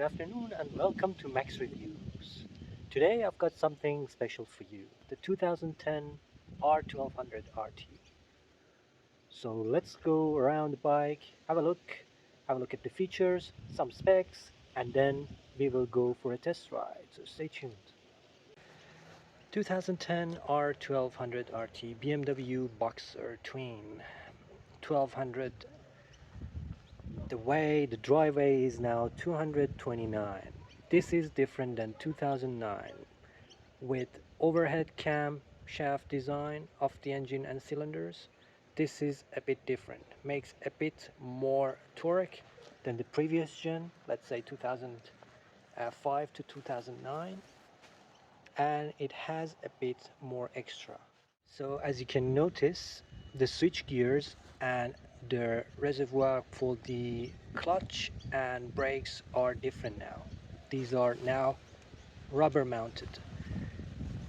afternoon and welcome to Max Reviews. Today I've got something special for you, the 2010 R1200-RT. So let's go around the bike, have a look at the features, some specs, and then we will go for a test ride, so stay tuned. 2010 R1200-RT BMW Boxer Twin 1200. The driveway is now 229. This is different than 2009 with overhead cam shaft design of the engine and cylinders. This is a bit different, makes a bit more torque than the previous gen, let's say 2005 to 2009, and it has a bit more extra. So as you can notice, the switch gears and the reservoir for the clutch and brakes are different now. These are now rubber mounted,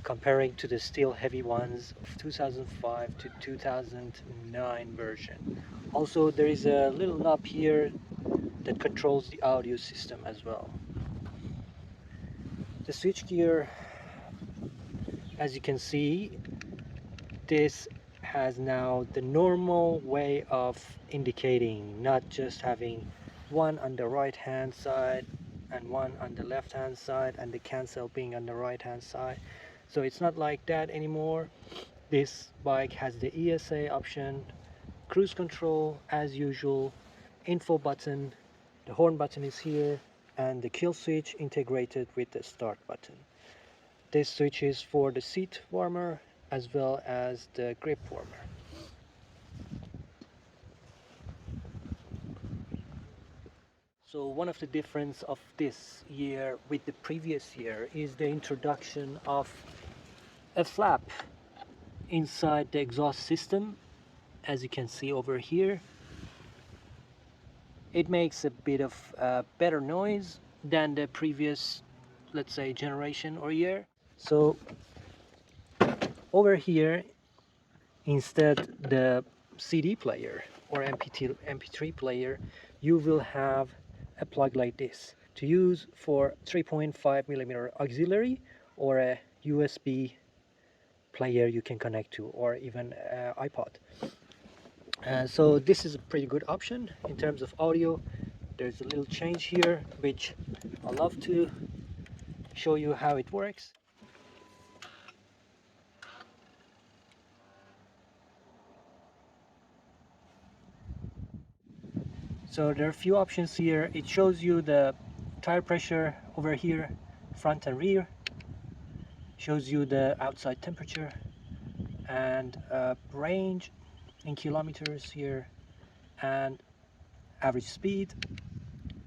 comparing to the steel heavy ones of 2005 to 2009 version. Also, there is a little knob here that controls the audio system as well. The switch gear, as you can see, this has now the normal way of indicating, not just having one on the right hand side and one on the left hand side and the cancel being on the right hand side. So it's not like that anymore. This bike has the ESA option, cruise control as usual, info button, the horn button is here, and the kill switch integrated with the start button. This switch is for the seat warmer as well as the grip warmer. So one of the difference of this year with the previous year is the introduction of a flap inside the exhaust system. As you can see over here, it makes a bit of better noise than the previous, let's say, generation or year. So over here, instead the CD player or MP3 player, you will have a plug like this to use for 3.5mm auxiliary or a USB player you can connect to, or even iPod. So this is a pretty good option in terms of audio. There's a little change here which I love to show you how it works. So there are a few options here. It shows you the tire pressure over here, front and rear, shows you the outside temperature and range in kilometers here, and average speed,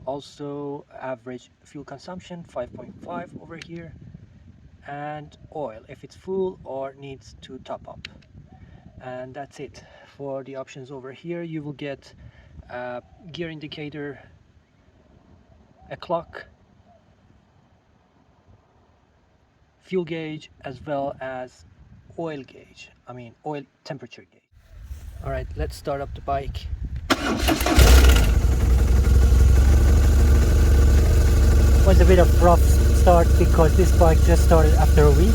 also average fuel consumption 5.5 over here, and oil if it's full or needs to top up. And that's it for the options over here. You will get a gear indicator, a clock, fuel gauge, as well as oil temperature gauge. All right, let's start up the bike. It was a bit of rough start because this bike just started after a week,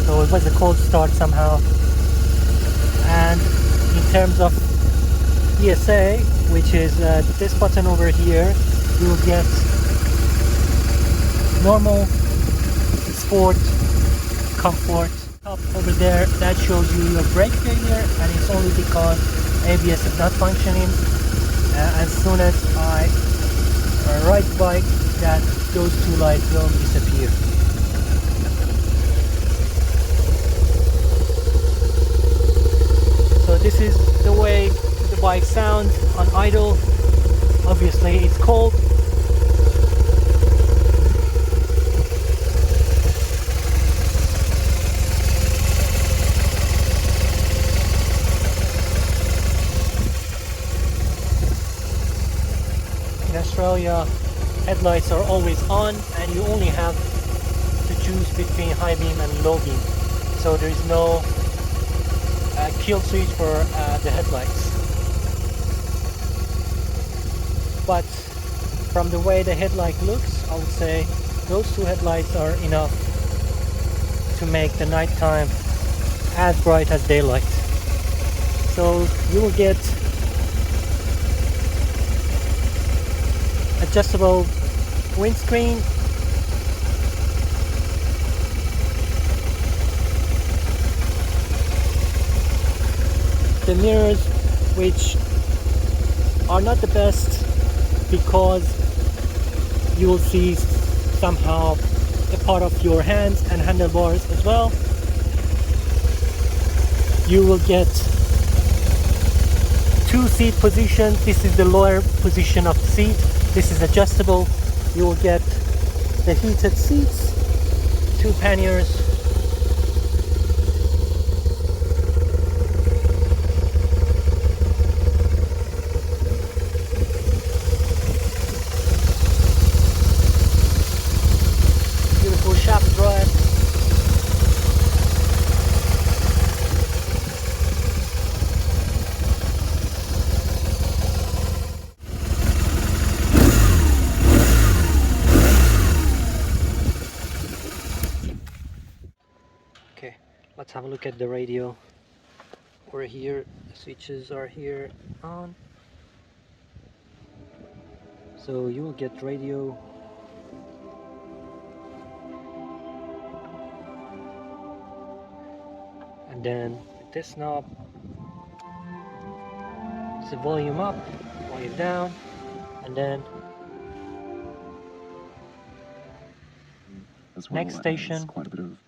so it was a cold start somehow. And in terms of ESA, which is this button over here, you will get normal, sport, comfort. Up over there, that shows you your brake failure, and it's only because ABS is not functioning. As soon as I ride the bike, those two lights will disappear. So this is the way the bike sounds on idle. Obviously it's cold. In Australia, headlights are always on and you only have to choose between high beam and low beam. So there is no kill switch for the headlights. But from the way the headlight looks, I would say those two headlights are enough to make the nighttime as bright as daylight. So you will get adjustable windscreen, the mirrors, which are not the best because you will see somehow a part of your hands and handlebars as well. You will get 2 seat positions. This is the lower position of the seat. This is adjustable. You will get the heated seats, 2 panniers. Beautiful shaft drive. Okay, let's have a look at the radio. We're here, the switches are here on. So you will get radio, and then with this knob, it's the volume up, volume down, and then as well next station, as quite a bit of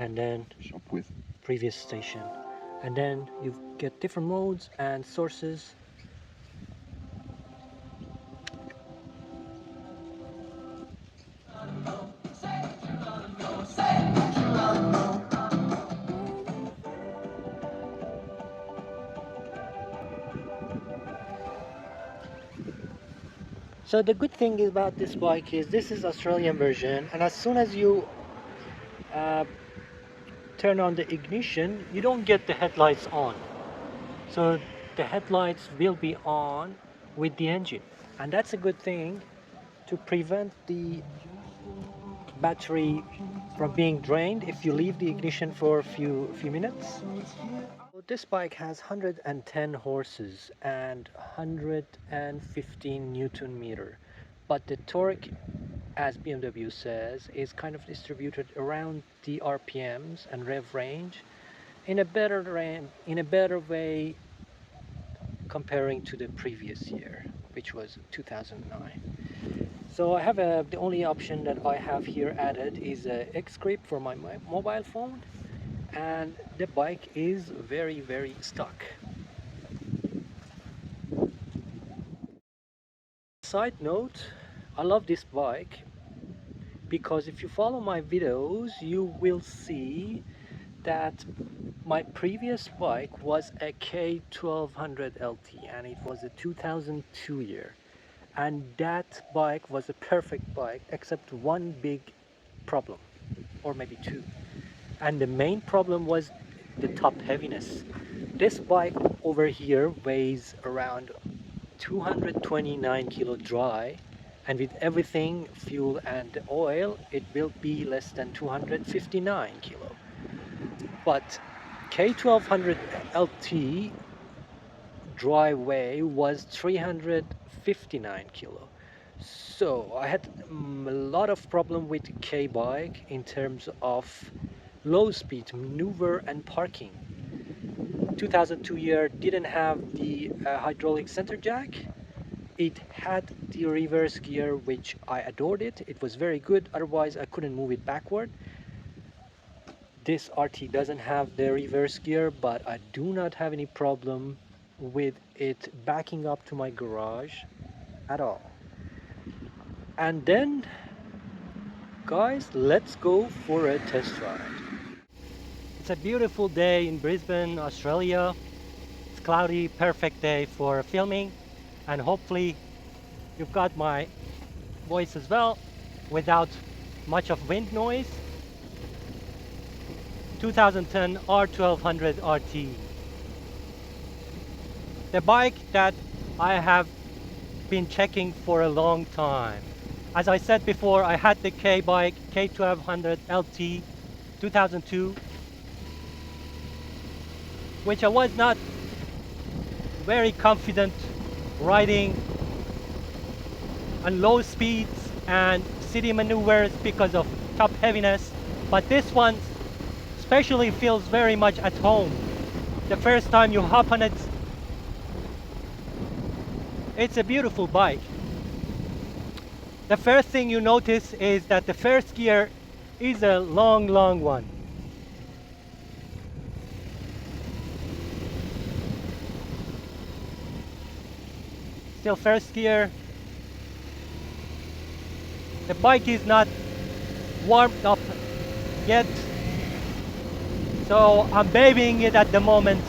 and then shop with. previous station, and then you get different modes and sources. So the good thing about this bike is this is Australian version, and as soon as you turn on the ignition, you don't get the headlights on. So the headlights will be on with the engine, and that's a good thing to prevent the battery from being drained if you leave the ignition for a few minutes. This bike has 110 horses and 115 Newton meter, but the torque, as BMW says, is kind of distributed around the RPMs and rev range in a better way comparing to the previous year, which was 2009. So I have the only option that I have here added is a X-Grip for my mobile phone, and the bike is very stock. Side note, I love this bike because if you follow my videos, you will see that my previous bike was a K1200-RT, and it was a 2002 year, and that bike was a perfect bike except one big problem, or maybe two, and the main problem was the top heaviness. This bike over here weighs around 229 kilo dry, and with everything, fuel and oil, it will be less than 259 kilo. But K1200-RT dry weight was 359 kilo. So I had a lot of problem with K bike in terms of low speed maneuver and parking. 2002 year didn't have the hydraulic center jack. It had the reverse gear, which I adored it. It was very good, otherwise I couldn't move it backward. This RT doesn't have the reverse gear, but I do not have any problem with it backing up to my garage at all. And then, guys, let's go for a test ride. It's a beautiful day in Brisbane, Australia. It's cloudy, perfect day for filming, and hopefully you've got my voice as well without much of wind noise. 2010 R1200-RT. The bike that I have been checking for a long time. As I said before, I had the K bike K1200-RT 2002, which I was not very confident riding on low speeds and city maneuvers because of top heaviness, but this one especially feels very much at home. The first time you hop on it, it's a beautiful bike. The first thing you notice is that the first gear is a long one. Still first gear. The bike is not warmed up yet, so I'm babying it at the moment.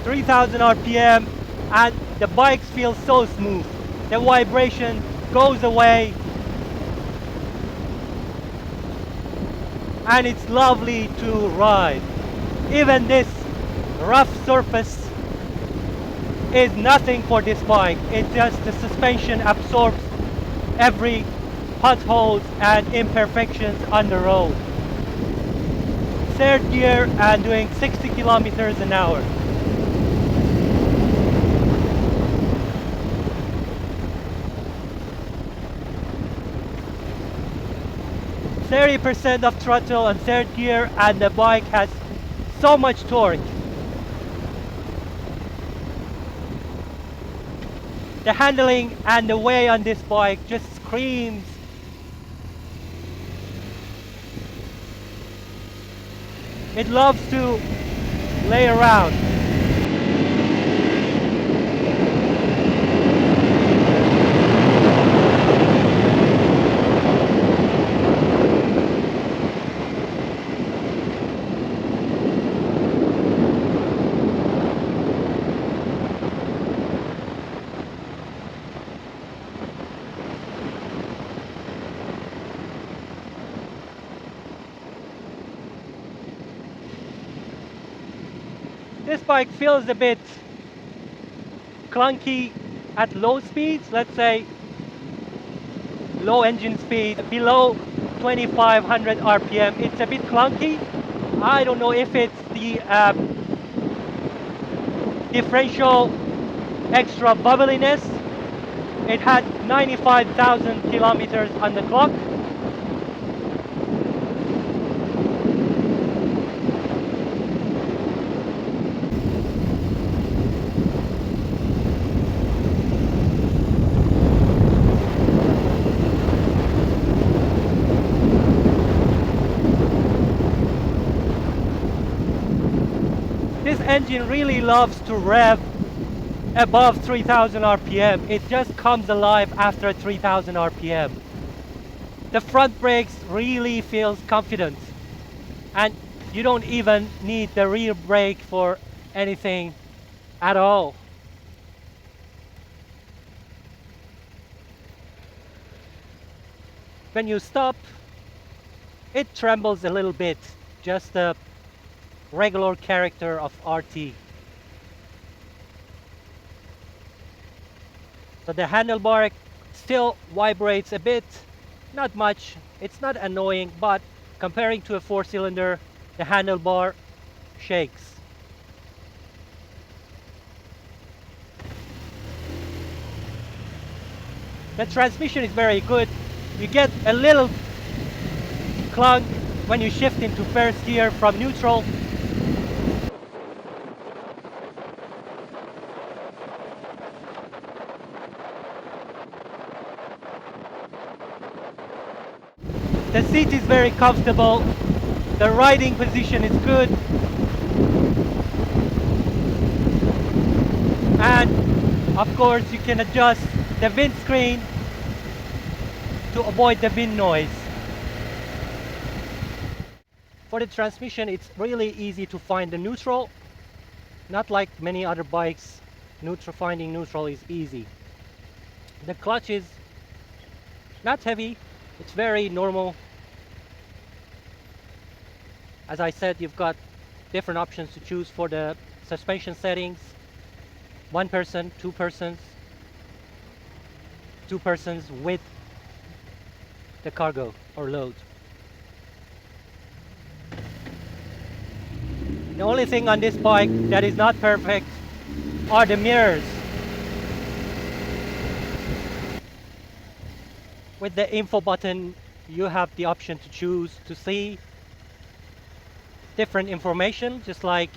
.3,000 RPM, and the bike feels so smooth. The vibration goes away, and it's lovely to ride. Even this rough surface is nothing for this bike. It just, the suspension absorbs every potholes and imperfections on the road. Third gear and doing 60 kilometers an hour. %30 of throttle on third gear, and the bike has so much torque. The handling and the way on this bike just screams. It loves to lay around. This bike feels a bit clunky at low speeds, let's say low engine speed, below 2500 RPM. It's a bit clunky. I don't know if it's the differential extra bubbliness. It had 95,000 kilometers on the clock. This engine really loves to rev above 3000 RPM. It just comes alive after 3000 RPM. The front brakes really feels confident, and you don't even need the rear brake for anything at all. When you stop, it trembles a little bit, just the regular character of RT. So the handlebar still vibrates a bit, not much. It's not annoying, but comparing to a four-cylinder, the handlebar shakes. The transmission is very good. You get a little clunk when you shift into first gear from neutral. The seat is very comfortable. The riding position is good. And of course you can adjust the windscreen to avoid the wind noise. For the transmission, it's really easy to find the neutral. Not like many other bikes, finding neutral is easy. The clutch is not heavy, it's very normal. As I said, you've got different options to choose for the suspension settings. One person, two persons with the cargo or load. The only thing on this bike that is not perfect are the mirrors. With the info button, you have the option to choose to see different information, just like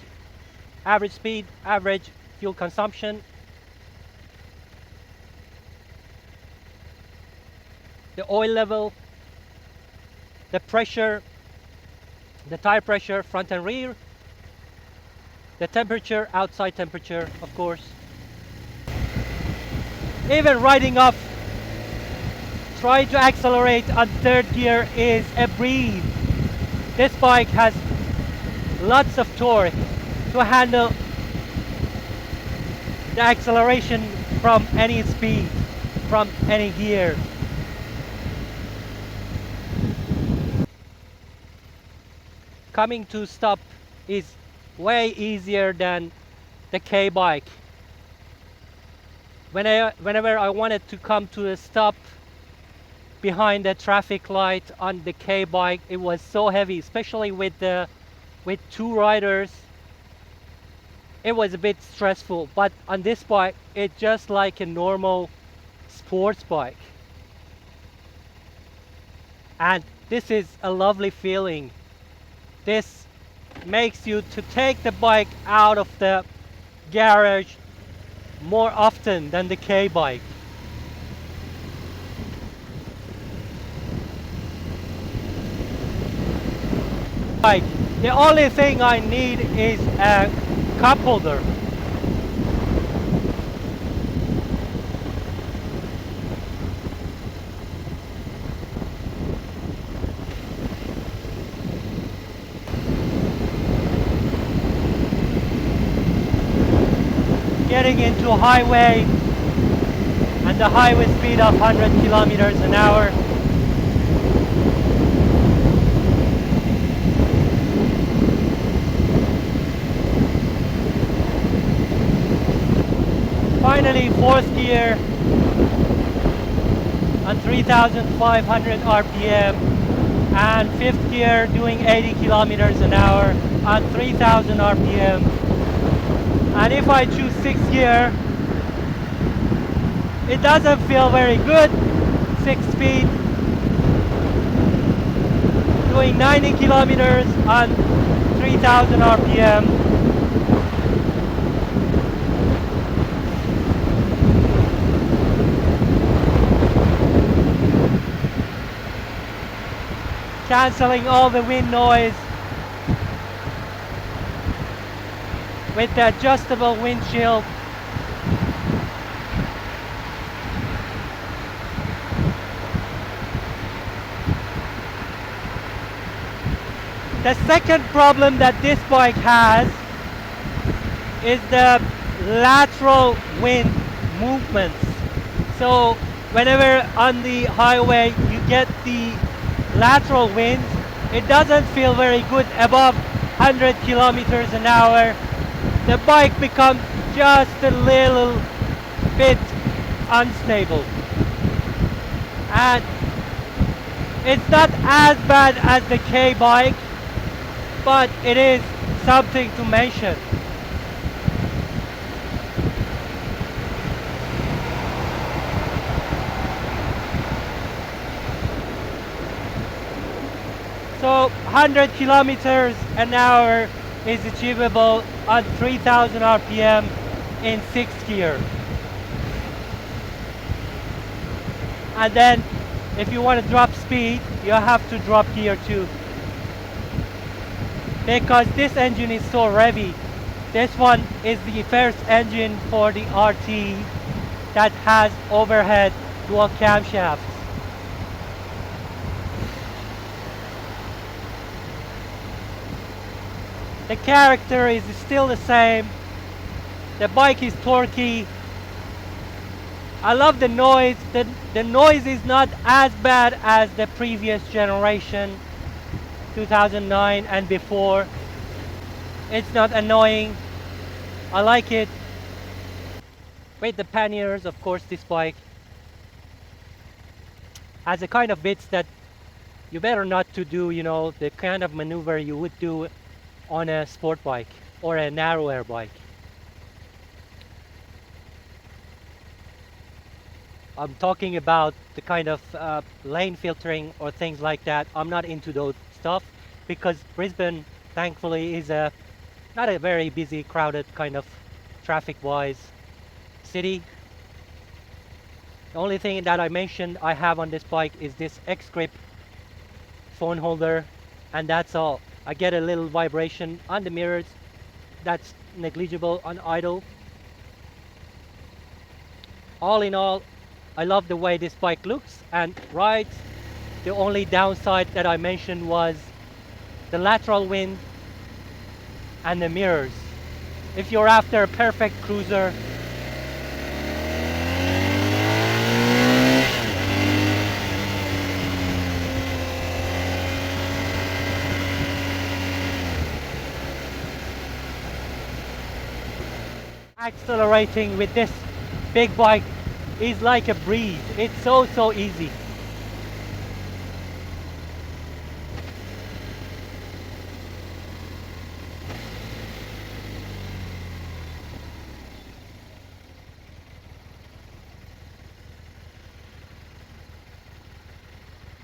average speed, average fuel consumption, the oil level, the pressure, the tire pressure, front and rear, the temperature, outside temperature, of course. Even riding off, trying to accelerate on third gear is a breeze. This bike has lots of torque to handle the acceleration from any speed, from any gear. Coming to stop is way easier than the K bike. Whenever I wanted to come to a stop behind the traffic light on the K bike, it was so heavy, especially with two riders. It was a bit stressful, but on this bike, it's just like a normal sports bike. And this is a lovely feeling. This makes you to take the bike out of the garage more often than the K bike. The only thing I need is a cup holder. Getting into highway and the highway speed of 100 kilometers an hour. Finally, fourth gear on 3,500 RPM, and fifth gear doing 80 kilometers an hour on 3,000 RPM. And if I choose sixth gear, it doesn't feel very good. 6-speed, doing 90 kilometers on 3,000 RPM. Cancelling all the wind noise with the adjustable windshield. The second problem that this bike has is the lateral wind movements. So whenever on the highway you get the lateral winds, it doesn't feel very good above 100 kilometers an hour. The bike becomes just a little bit unstable. And it's not as bad as the K bike, but it is something to mention. So 100 kilometers an hour is achievable on 3,000 RPM in sixth gear. And then if you want to drop speed, you have to drop gear too. Because this engine is so heavy. This one is the first engine for the RT that has overhead dual camshafts. The character is still the same. The bike is torquey. I love the noise. The noise is not as bad as the previous generation, 2009 and before. It's not annoying. I like it. With the panniers, of course, this bike has a kind of bits that you better not to do, you know, the kind of maneuver you would do on a sport bike or a narrow air bike. I'm talking about the kind of lane filtering or things like that. I'm not into those stuff because Brisbane, thankfully, is a not a very busy, crowded kind of traffic-wise city. The only thing that I mentioned I have on this bike is this X-Grip phone holder, and that's all. I get a little vibration on the mirrors. That's negligible on idle. All in all, I love the way this bike looks and rides. The only downside that I mentioned was the lateral wind and the mirrors. If you're after a perfect cruiser, accelerating with this big bike is like a breeze. It's so easy.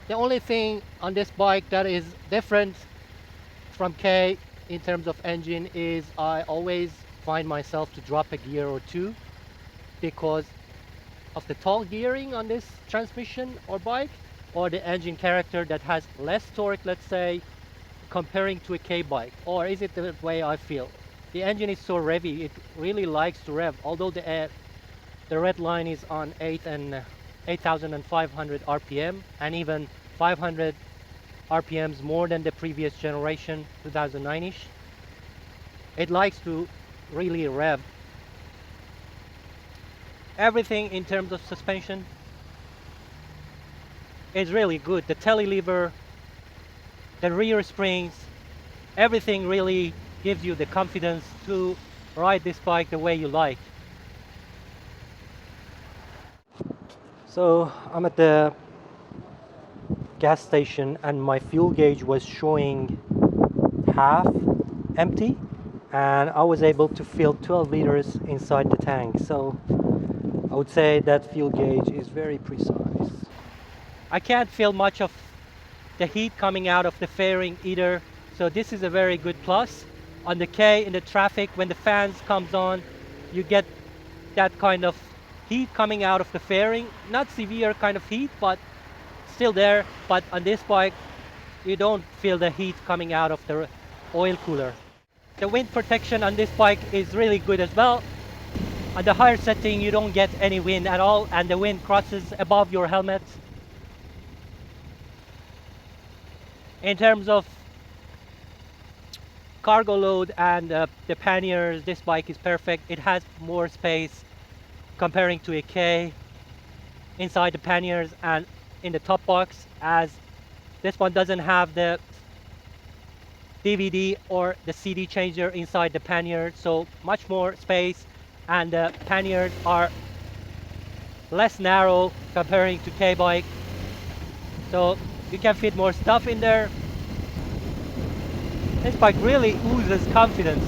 The only thing on this bike that is different from K in terms of engine is I always find myself to drop a gear or two because of the tall gearing on this transmission or bike, or the engine character that has less torque, let's say, comparing to a K bike. Or is it the way I feel? The engine is so revvy, it really likes to rev, although the red line is on 8,500 RPM and even 500 RPMs more than the previous generation, 2009-ish. It likes to really rev. Everything in terms of suspension is really good. The telelever, the rear springs, everything really gives you the confidence to ride this bike the way you like. So I'm at the gas station and my fuel gauge was showing half empty, and I was able to fill 12 liters inside the tank. So I would say that fuel gauge is very precise. I can't feel much of the heat coming out of the fairing either, so this is a very good plus. On the K in the traffic, when the fans comes on, you get that kind of heat coming out of the fairing. Not severe kind of heat, but still there. But on this bike, you don't feel the heat coming out of the oil cooler. The wind protection on this bike is really good as well. On the higher setting, you don't get any wind at all, and the wind crosses above your helmet. In terms of cargo load and the panniers, this bike is perfect. It has more space comparing to a K inside the panniers and in the top box, as this one doesn't have the DVD or the CD changer inside the pannier, so much more space, and the panniers are less narrow comparing to K bike, so you can fit more stuff in there. This bike really oozes confidence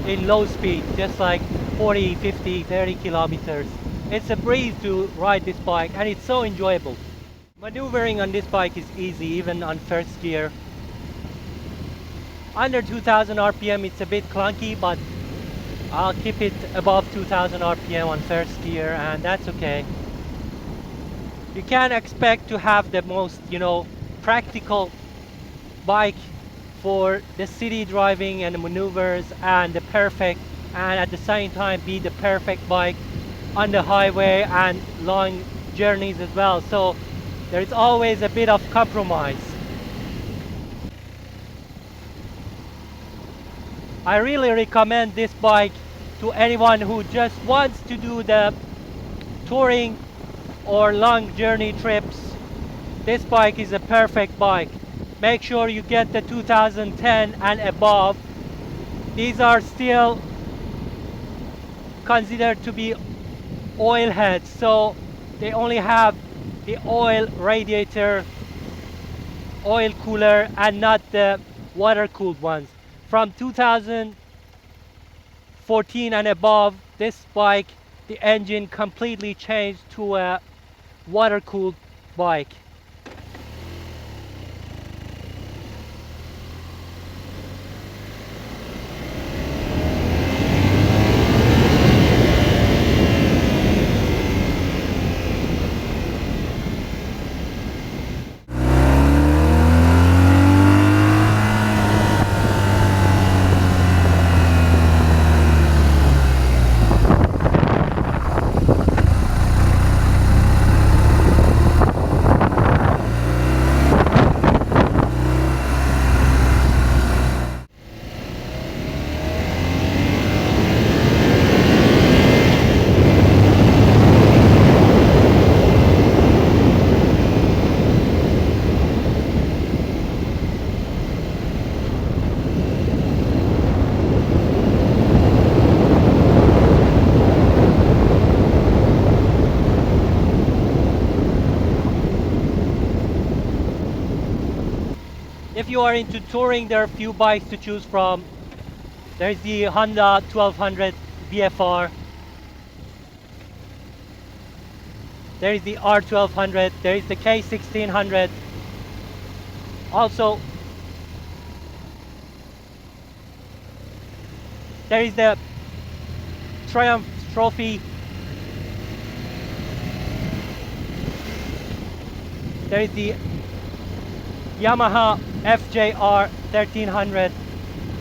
in low speed, just like 40, 50, 30 kilometers. It's a breeze to ride this bike and it's so enjoyable. Maneuvering on this bike is easy, even on first gear. Under 2000 RPM it's a bit clunky, but I'll keep it above 2000 RPM on first gear, and that's okay. You can't expect to have the most, practical bike for the city driving and the maneuvers and the perfect, and at the same time be the perfect bike on the highway and long journeys as well. So there's always a bit of compromise. I really recommend this bike to anyone who just wants to do the touring or long journey trips. This bike is a perfect bike. Make sure you get the 2010 and above. These are still considered to be oil heads, so they only have the oil radiator, oil cooler, and not the water cooled ones. From 2014 and above, this bike, the engine completely changed to a water cooled bike. If you are into touring, there are a few bikes to choose from. There's the Honda 1200 VFR. There is the R1200. There is the K1600. Also, there is the Triumph Trophy. There is the Yamaha FJR 1300,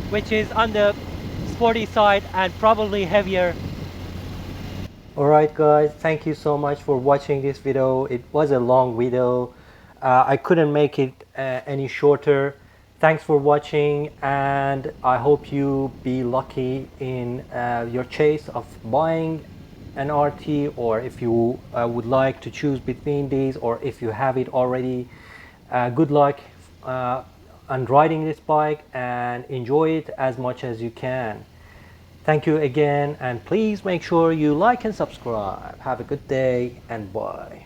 which is on the sporty side and probably heavier. Alright guys, thank you so much for watching this video. It was a long video. I couldn't make it any shorter. Thanks for watching, and I hope you be lucky in your chase of buying an RT, or if you would like to choose between these, or if you have it already. Good luck on riding this bike, and enjoy it as much as you can. Thank you again, and please make sure you like and subscribe. Have a good day, and bye.